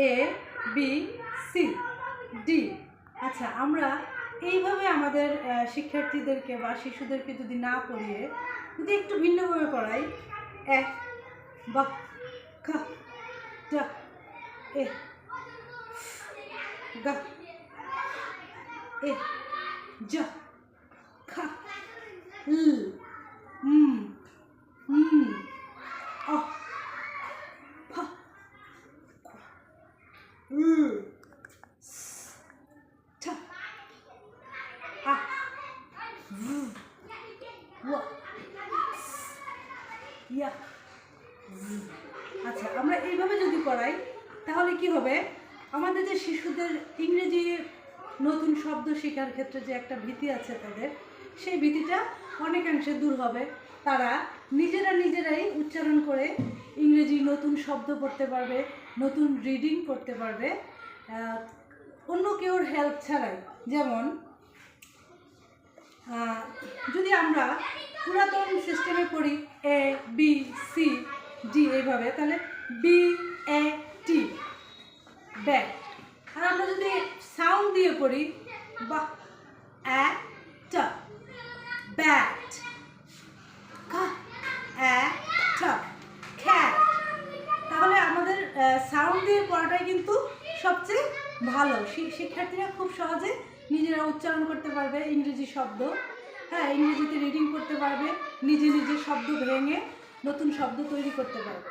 A B C D. আচ্ছা, আমরা এইভাবে আমাদের শিক্ষার্থীদেরকে বা শিশুদেরকে যদি না পড়িয়ে যদি একটু ভিন্নভাবে পড়াই, এক বা খা যা এ গা এ যা খা ল অ ফা ল ঠ আ ওয়া ইয়া। আচ্ছা, আমরা এইভাবে যদি পড়াই তাহলে কি হবে, আমাদের যে শিশুদের ইংরেজি নতুন শব্দ শেখার ক্ষেত্রে যে একটা ভীতি আছে তাদের, সেই ভীতিটা অনেকাংশে দূর হবে। তারা নিজেরাই উচ্চারণ করে ইংরেজি নতুন শব্দ পড়তে পারবে, নতুন রিডিং পড়তে পারবে, অন্য কেউর হেল্প ছাড়াই। যেমন যদি আমরা পুরাতন সিস্টেমে পড়ি এ বি সি ডি এইভাবে, তাহলে বি এ টি ব্যাট। আর আমরা যদি সাউন্ড দিয়ে পড়ি বা এ টা ব্যাট, কা এ টা ক্যাট, তাহলে আমাদের সাউন্ড দিয়ে পড়াটাই কিন্তু সবচেয়ে ভালো। শিক্ষার্থীরা খুব সহজে নিজেরা উচ্চারণ করতে পারবে ইংরেজি শব্দ, হ্যাঁ, ইংরেজিতে রিডিং করতে পারবে, নিজে শব্দ ভেঙে নতুন শব্দ তৈরি করতে পারবে।